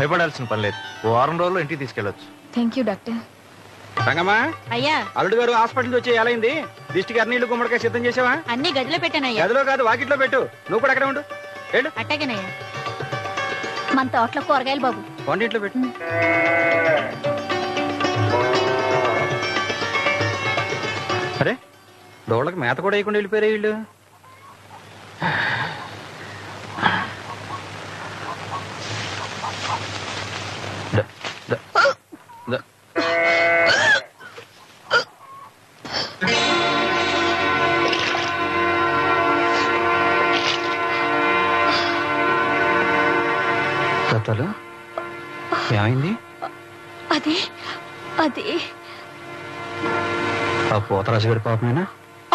భయపడాల్సిన పని లేదు. వారం రోజుల్లో ఇంటికి తీసుకెళ్ళొచ్చు. Thank you doctor. రంగమ్మా, అయ్యా అల్లుడు గారు హాస్పిటల్ వచ్చి ఎలా అయింది? దిష్టికి అర్నీళ్లు గుమ్మడికాయ సిద్ధం చేసావా? అన్ని గదిలో పెట్టానయ్యా. గదిలో కాదు, వాకిట్లో పెట్టు. నువ్వు కూడా అక్కడే ఉండు. వెళ్ళు. అట్టాగేనయ్యా. మన తోటలో కూరగాయలు బాబు వంటింట్లో పెట్టు. అరే, దోళ్ళకి మేత కూడా వేయకుండా వెళ్ళిపోయారు వీళ్ళు. ఏమైంది? అదే అదే ఆ పోతరాజు గడి పాపమేనా?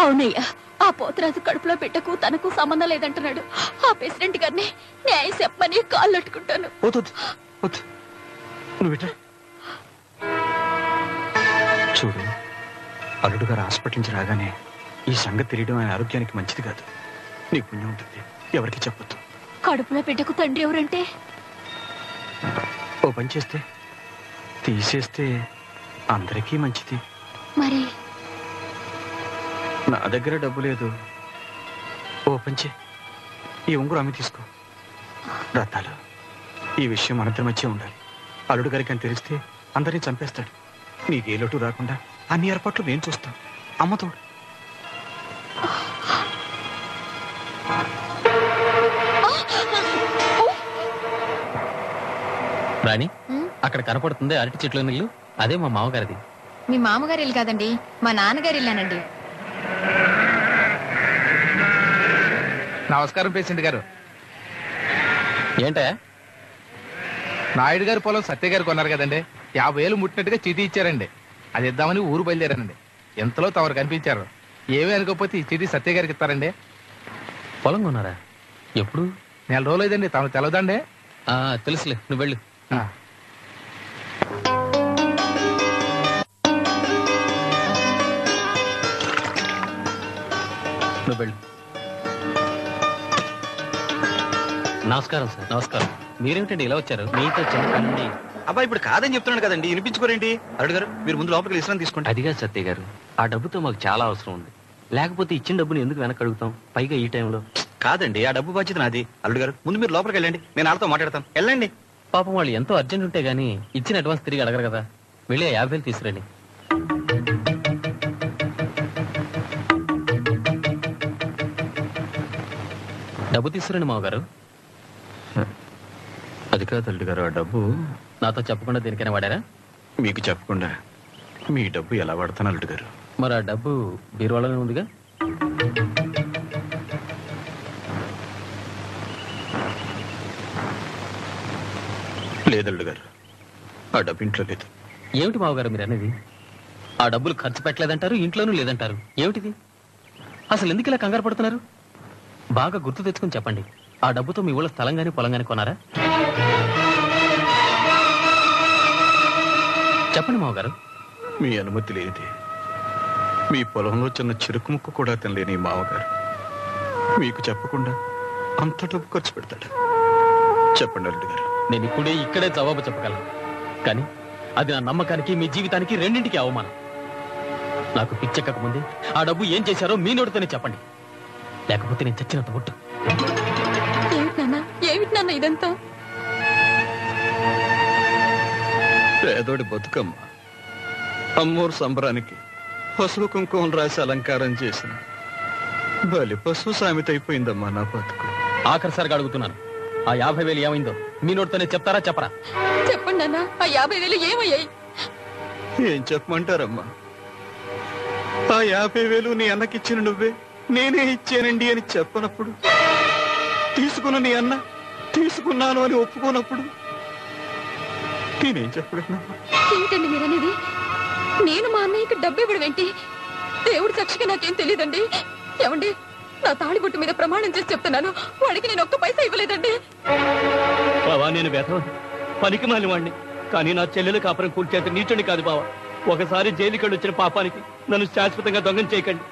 అవునయ్యా, ఆ పోతరాజు కడుపులో పెట్టకు తనకు సంబంధం లేదంటున్నాడు. ఆ ప్రెసిడెంట్ గారిని న్యాయం చెప్పమని కాళ్ళు అట్టుకుంటాను. చూడు, అల్లుడు గారు హాస్పిటల్ నుంచి రాగానే ఈ సంగతి తెలియడం ఆయన ఆరోగ్యానికి మంచిది కాదు. నీ పుణ్యం ఉంటుంది, ఎవరికి చెప్పొద్దు. కడుపులో పెట్టకు తండ్రి ఎవరంటే? ఓ పని చేస్తే తీసేస్తే అందరికీ మంచిది. మరి నా దగ్గర డబ్బు లేదు. ఓ పంచే, ఈ ఉంగురు అమ్మి తీసుకో. రత్తాలు, ఈ విషయం మనందరి మధ్య ఉండాలి. అల్లుడు గారికి అని తెలిస్తే అందరినీ చంపేస్తాడు. నీకే లోటు రాకుండా అన్ని ఏర్పాట్లు నేను చూస్తాను. అమ్మతోడు. రాణి, అక్కడ కనపడుతుంది అరటి చెట్ల ఇల్లు. అదే మా మామగారిది. మీ మామగారి ఇల్లు కాదండి, మా నాన్నగారి ఇల్లానండి. నమస్కారం పేషెంట్ గారు. ఏంటా? నాయుడు గారు పొలం సత్య గారు కొన్నారు కదండి, 50,000 ముట్టినట్టుగా చీటీ ఇచ్చారండి. అది ఇద్దామని ఊరు బయలుదేరానండి. ఎంతలో తమరు కనిపించారు. ఏమీ అనుకోకపోతే ఈ చీటీ సత్య గారికి ఇస్తారండి. పొలం కొన్నారా? ఎప్పుడు? 4 రోజులు అయిందండి. తమకు తెలవదండి? తెలుసులే, నువ్వు వెళ్ళు. నువ్వు వెళ్ళు. నమస్కారం సార్. నమస్కారం. మీరేమిటండి ఇలా వచ్చారు? మీతో చెప్పండి. అబ్బా, ఇప్పుడు కాదని చెప్తున్నాడు కదండి, వినిపించుకోరేంటి? అల్లుడు గారు, మీరు ముందు లోపలికి విశ్రాంతి తీసుకోండి. అదిగా సత్య గారు, ఆ డబ్బుతో మాకు చాలా అవసరం ఉంది. లేకపోతే ఇచ్చిన డబ్బుని ఎందుకు వెనక్కి అడుగుతాం, పైగా ఈ టైంలో? కాదండి, ఆ డబ్బు బాధ్యత నాది. అల్లుడు గారు, ముందు మీరు లోపలికి వెళ్ళండి, నేను వాళ్ళతో మాట్లాడతాను. వెళ్ళండి. పాపం వాళ్ళు ఎంతో అర్జెంట్ ఉంటే గానీ ఇచ్చిన అడ్వాన్స్ తిరిగి అడగరు కదా. వెళ్ళి 50,000 తీసుకురండి. డబ్బు తీసుకురండి మామగారు. అది కాదు అల్లుడు గారు, ఆ డబ్బు నాతో చెప్పకుండా దేనికైనా వాడారా? మీకు చెప్పకుండా మీ డబ్బు ఎలా వాడతాను అల్లుడు గారు? మరి ఆ డబ్బు బీరువాలోనే ఉందిగా. లేదల్లుడు గారు, ఆ డబ్బు ఇంట్లో లేదు. ఏమిటి మామగారు మీరు అనేది? ఆ డబ్బులు ఖర్చు పెట్టలేదంటారు, ఇంట్లోనూ లేదంటారు. ఏమిటిది? అసలు ఎందుకు ఇలా కంగారు పడుతున్నారు? బాగా గుర్తు తెచ్చుకుని చెప్పండి. ఆ డబ్బుతో మీ ఊళ్ళో స్థలం గానీ పొలం గానీ కొన్నారా? చెప్పండి మామగారు. మీ అనుమతి లేనిది మీ పొలంలో చిన్న చెరుకు ముక్క కూడా తినలేని మామగారు మీకు చెప్పకుండా అంత డబ్బు ఖర్చు పెడతాడు. చెప్పండి అల్లుడు గారు. నేను ఇక్కడే జవాబు చెప్పగలను, కానీ అది నా నమ్మకానికి మీ జీవితానికి రెండింటికి అవమానం. నాకు పిచ్చెక్కక ముందే ఆ డబ్బు ఏం చేశారో మీ నోటితోనే చెప్పండి, లేకపోతే నేను చచ్చినంత ఒట్టు. ఏమిటి నాన్న ఇదంతా? పేదోడి బతుకమ్మ అమ్మోరు సంబరానికి పశువు కుంకుమం రాసి అలంకారం చేసిన బలి పశువు సామెత అయిపోయిందమ్మా నా బతుకు. ఆఖరిసారిగా అడుగుతున్నాను, ఆ 50,000 ఏమైందో మీ నోటితోనే చెప్తారా చెప్పరా? చెప్పండి నాన్న, ఆ 50,000 ఏమయ్యాయి? ఏం చెప్పమంటారమ్మా? ఆ 50,000 నీ అన్నకిచ్చిన నువ్వే నేనే ఇచ్చానండి అని చెప్పనప్పుడు, తీసుకున్న నీ అన్న తీసుకున్నాను అని ఒప్పుకోనప్పుడు నేనేం చెప్పగలను? ఏంటండి మీరనేది? నేను మా అన్నయ్యకి డబ్బు ఇవ్వడం ఏంటి? దేవుడు సాక్షిగా నాకేం తెలియదండి. ఏమండి, నా తాళిబొట్టు మీద ప్రమాణం చేసి చెప్తున్నాను, వాడికి నేను ఒక్క పైసా ఇవ్వలేదండి. బావా, నేను పనికి మాలిన వాడిని, కానీ నా చెల్లెలు కాపురం కూర్చేంత నీచుని కాదు బావా. ఒకసారి జైలుకి వచ్చిన పాపానికి నన్ను శాశ్వతంగా దొంగం చేయకండి.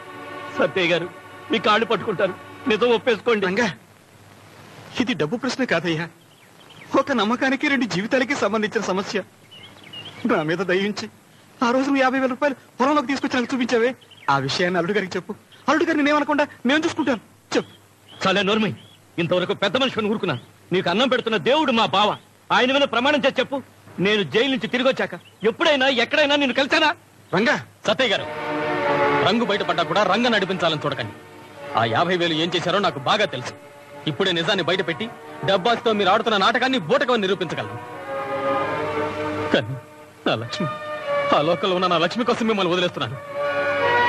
సత్యయ్య గారు, మీ కాళ్ళు పట్టుకుంటారు, నిజం ఒప్పేసుకోండి. ఇది డబ్బు ప్రశ్న కాదయ్యా, ఒక నమ్మకానికి 2 జీవితాలకి సంబంధించిన సమస్య. నా మీద దయించి ఆ రోజు నువ్వు 50,000 రూపాయలు పొలంలోకి తీసుకొచ్చి నాకు చూపించావే, ఆ విషయాన్ని అల్లుడు గారికి చెప్పు. అల్లుడు గారిని నేనేమనకుండా నేను చూసుకుంటాను. చెప్పు. చాలా నోర్మై, ఇంతవరకు పెద్ద మనుషుని ఊరుకున్నాను. నీకు అన్నం పెడుతున్న దేవుడు మా బావ, ఆయన మీద ప్రమాణం చేసి చెప్పు. నేను జైలు నుంచి తిరిగి వచ్చాక ఎప్పుడైనా ఎక్కడైనా నిన్ను కలిసానా? రంగా, సత్తయ్య గారు, రంగు బయటపడ్డా కూడా రంగ నడిపించాలని చూడకండి. ఆ 50,000 ఏం చేశారో నాకు బాగా తెలుసు. ఇప్పుడే నిజాన్ని బయట పెట్టి డబ్బాస్తో మీరు ఆడుతున్న నాటకాన్ని బూటకమని నిరూపించగలను. కానీ నా లక్ష్మి, ఆ లోకల్లో ఉన్న నా లక్ష్మి కోసం మిమ్మల్ని వదిలేస్తున్నాను.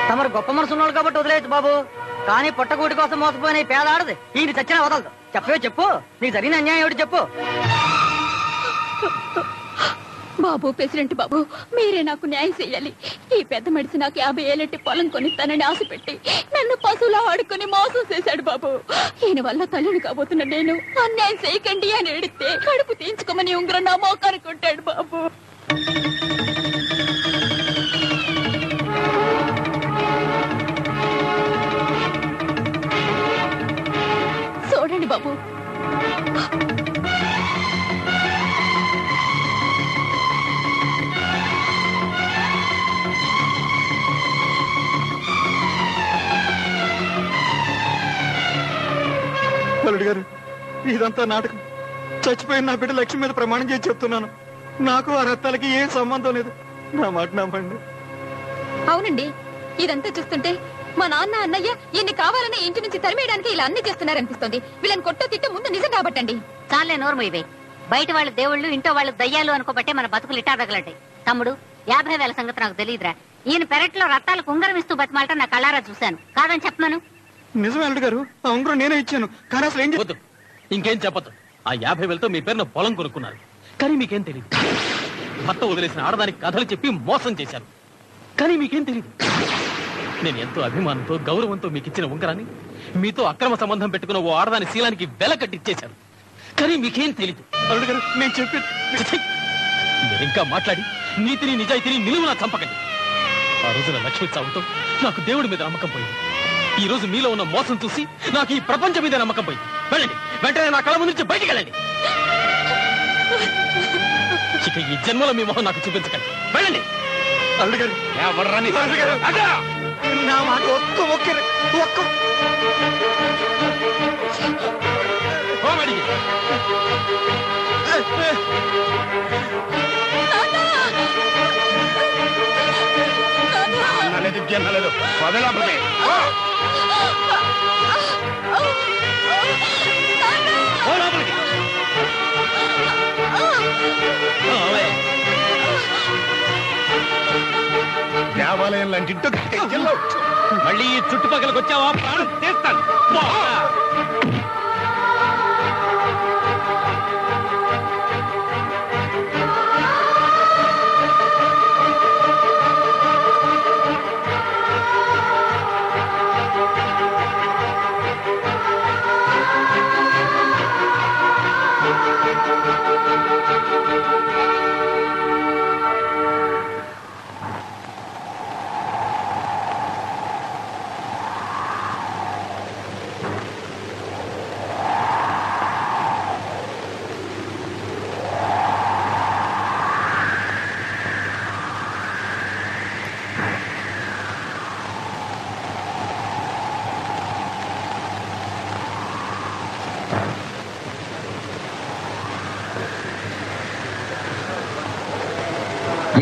తమరు గొప్ప మనసున్నాడు కాబట్టి వదిలేయచ్చు బాబు, కానీ పుట్టగూటి కోసం మోసపోయిన ఈ పేద ఆడది ఈయన చచ్చినా వదలదు. చెప్పవే చెప్పు, నీకు జరిగిన అన్యాయం ఏమిటి చెప్పు. బాబు, ప్రెసిడెంట్ బాబు, మీరే నాకు న్యాయం చేయాలి. ఈ పెద్ద మనిషి నాకు 50 ఏళ్ళంటి పొలం కొనిస్తానని ఆశ పెట్టి నన్ను పశువులా ఆడుకుని మోసం చేశాడు బాబు. ఈయన వల్ల తల్లిని కాబోతున్న నేను అన్యాయం చేయకండి అని అడిగితే కడుపు తీయించుకోమని ఉంగరం నా మోకారు కొట్టాడు బాబు. చూడండి బాబు, అల్లుడు గారు, ఇదంతా నాటకం. చచ్చిపోయిన నా బిడ్డ లక్ష్మి మీద ప్రమాణం చేసి చెప్తున్నాను. నాకు ఆ రక్తాలకి ఏం సంబంధం లేదు. నా మాట నమ్మండి. అవునండి, ఇదంతా చూస్తుంటే మా నాన్న అన్నయ్య ఈయన్ని కావాలని ఇంటి నుంచి తరిమేయడానికి ఇలా అన్ని చేస్తున్నారనిపిస్తుంది. వీళ్ళని కొట్టో తిట్ట ముందు నిజం కాబట్టండి. చాలే నోర్ము ఇవే. బయట వాళ్ళు దేవుళ్ళు, ఇంట్లో వాళ్ళు దయ్యాలు అనుకోబట్టే మన బతుకులు ఇట్టా తగలటాయి. తమ్ముడు, 50,000 సంగతి నాకు తెలియదురా. ఈయన పెరట్లో రత్తాలకు ఉంగరం ఇస్తూ బతిమాలట నా కళ్ళారా చూశాను. కాదని చెప్పమను. నిజమే అల్లుడు గారు, ఆ ఉంగరం నేనే ఇచ్చాను. కానీ అసలు ఏం వద్దు, ఇంకేం చెప్పదు. ఆ 50,000తో మీ పేరున పొలం కొనుక్కున్నారు. కానీ మీకేం తెలియదు. భర్త వదిలేసిన ఆడదానికి కథలు చెప్పి మోసం చేశారు. కానీ మీకేం తెలియదు. నేను ఎంతో అభిమానంతో గౌరవంతో మీకు ఇచ్చిన ఉంగరాన్ని మీతో అక్రమ సంబంధం పెట్టుకున్న ఓ ఆడదాని శీలానికి వెల కట్టిచ్చేశారు. కానీ మీకేం తెలీదు. అల్లుడు గారు, నేను చెప్పేది మీరు ఇంకా మాట్లాడి నీతిని నిజాయితీని నిలువునా చంపకండి. ఆ రోజున లక్ష్మి చావుతో నాకు దేవుడి మీద నమ్మకం పోయింది. ఈ రోజు మీలో ఉన్న మోసం చూసి నాకు ఈ ప్రపంచం మీద నమ్మకం పోయింది. వెళ్ళండి, వెంటనే నా కళ్ళ ముందు నుంచి బయటికి వెళ్ళండి. ఇక ఈ జన్మలో మీ మొహం నాకు చూపించకండి. వెళ్ళండి. అల్లుడు గారు, నా మాట ఒక్క దేవాలయం లాంటి మళ్ళీ ఈ చుట్టుపక్కలకు వచ్చావా ప్రాణం తీస్తాను.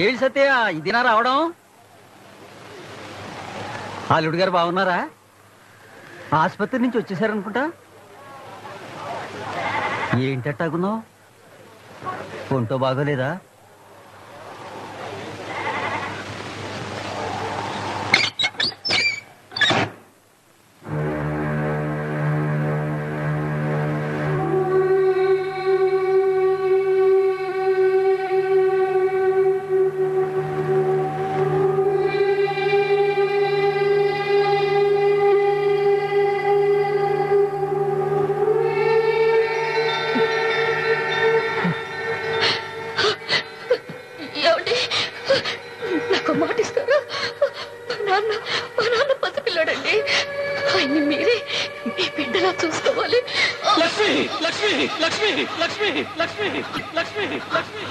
ఏడు సత్య, ఇదినా రావడం? అల్లుడు గారు బాగున్నారా? ఆసుపత్రి నుంచి వచ్చేసారనుకుంటా. ఏంటట్టాగున్నావు? ఒంటో బాగోలేదా? మా నాన్న పసిపిల్లాడండి. ఆయన్ని మీరే మీ బిడ్డలా చూసుకోవాలి. లక్ష్మి లక్ష్మి లక్ష్మి లక్ష్మి లక్ష్మి లక్ష్మి లక్ష్మి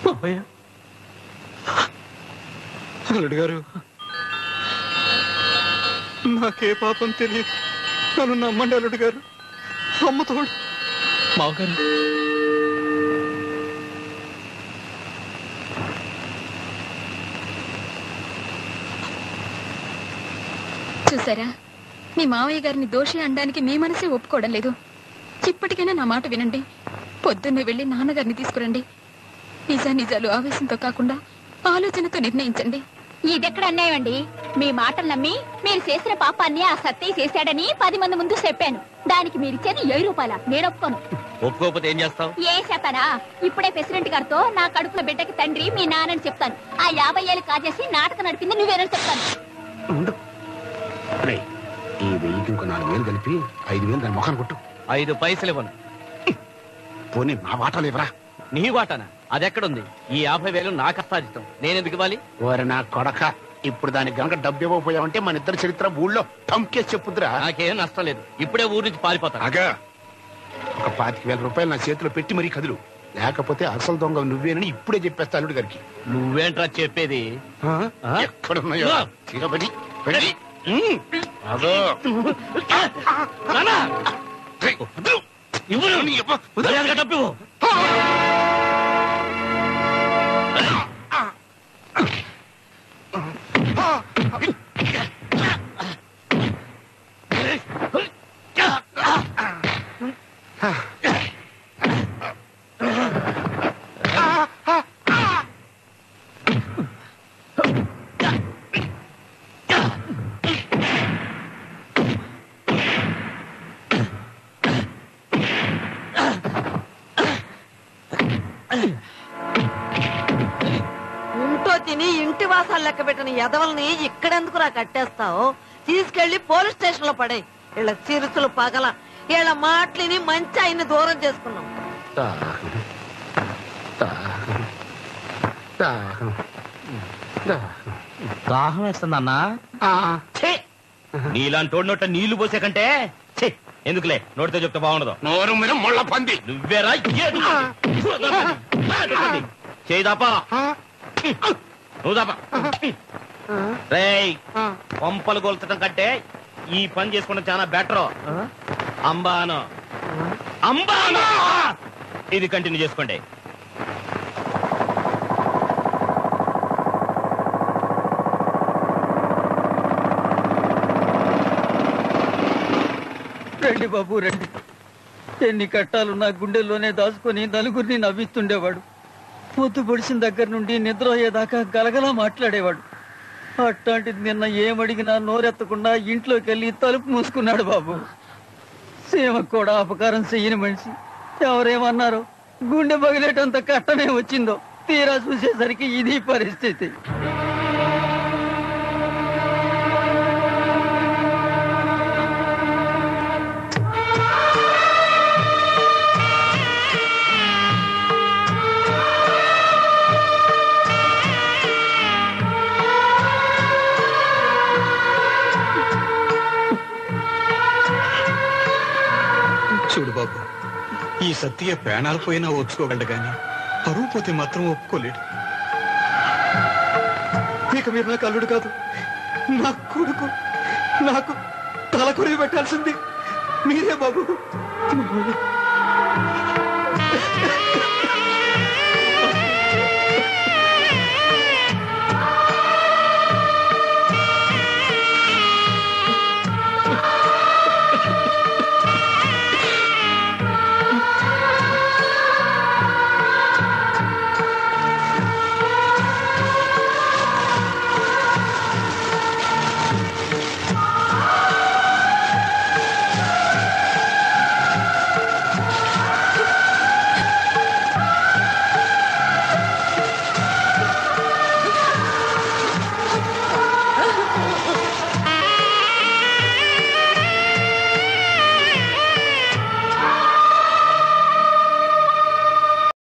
బాబయ్య, అల్లుడు గారు, నాకే పాపం తెలియదు. నన్ను నమ్మండి అల్లుడు గారు. అమ్మతోడు మావగారు. చూసారా, మీ మావయ్య గారిని దోషి అనడానికి మీ మనసే ఒప్పుకోవడం లేదు. ఇప్పటికైనా నా మాట వినండి. పొద్దున్నే వెళ్ళి నాన్నగారిని తీసుకురండి. నిజాలు ఆవేశంతో కాకుండా ఆలోచనతో నిర్ణయించండి. ఇదెక్కడ అన్యాయం అండి? మీ మాటలు నమ్మి మీరు చేసిన పాపాన్ని ఆ సత్తయ్య చేశాడని 10 మంది ముందు చెప్పాను. దానికి మీరిచ్చేది 7 రూపాయల. నేను ఒప్పుకోను. ఒప్పుకోకపోతే ఏం చేస్తావు? ఏ చేస్తానా? ఇప్పుడే ప్రెసిడెంట్ గారితో నా కడుపుల బిడ్డకి తండ్రి మీ నాన్నని చెప్తాను. ఆ 50 ఏళ్ళు కాజేసి నాటకం నడిపింది నువ్వేనని చెప్తాను. ఈ 1000కి ఇంకో 4000 కలిపి 5000 దాని మొఖాన్ని కొట్టు. 5 పైసలు ఇవ్వను. పోనీ నా వాటాలు ఇవ్వరా? నీ వాటానా? అదెక్కడుంది? ఈ 50,000 నా కష్టాజితం. నేనెందుకు ఇవ్వాలి? ఓరి నా కొడక, ఇప్పుడు దానికి గనక డబ్బు ఇవ్వకపోయావంటే మన ఇద్దరు చరిత్ర ఊళ్ళో టంకేసి చెప్పుద్దురా. నాకేం నష్టం లేదు. ఇప్పుడే ఊరు నుంచి పారిపోతాను. అగా ఒక 25,000 రూపాయలు నా చేతిలో పెట్టి మరీ కదులు, లేకపోతే అసలు దొంగ నువ్వేనని ఇప్పుడే చెప్పేస్తా అల్లుడు గారికి. నువ్వేంట్రా చెప్పేది? ఎక్కడున్నాయో తీరబడి వెళ్ళి. అదో నాన్నా! ఇవ్వను. మర్యాదగా డబ్బు ఇవ్వు. ఇంట్లో తిని ఇంటి వాసాలు లెక్క పెట్టిన ఎదవల్ని ఇక్కడెందుకురా కట్టేస్తావు? తీసుకెళ్లి పోలీస్ స్టేషన్ లో పడే. వీళ్ళ చిరుసులు పగల, వీళ్ళ మాటలిని మంచి ఆయన్ని దూరం చేసుకున్నాం. దాహం వేస్తుందన్నా. నీలాంటి నోట నీళ్లు పోసే కంటే ఛీ, ఎందుకులే, నోటితో చెప్తే బాగుండదు. నోరు మీద ముళ్ళ పంది. నువ్వేరా చేయి దాపా. నువ్వు దాపా. రేయ్, పంపలు కొల్చడం కంటే ఈ పని చేసుకోవడం చాలా బెటర్. అంబాను అంబాను ఇది కంటిన్యూ చేసుకోండి. రండి బాబు రండి. ఎన్ని కట్టాలు నా గుండెల్లోనే దాచుకొని నలుగురిని నవ్విస్తుండేవాడు. పొద్దు పొడిచిన దగ్గర నుండి నిద్ర అయ్యేదాకా గలగలా మాట్లాడేవాడు. అట్లాంటిది నిన్న ఏమడిగినా నోరెత్తకుండా ఇంట్లోకి వెళ్ళి తలుపు మూసుకున్నాడు బాబు. సీమకు కూడా అపకారం చెయ్యని మనిషి. ఎవరేమన్నారో గుండె పగిలేటంత కట్టమే వచ్చిందో. తీరా చూసేసరికి ఇది పరిస్థితి. చూడు బాబు, ఈ సత్య ప్రాణాలు పోయినా ఓర్చుకోగలడు గాని పరువు పోతే మాత్రం ఒప్పుకోలేడు. ఇక మీరు నాకు అల్లుడు కాదు, నా కొడుకు. నాకు తల కొరివి పెట్టాల్సింది మీరే బాబు.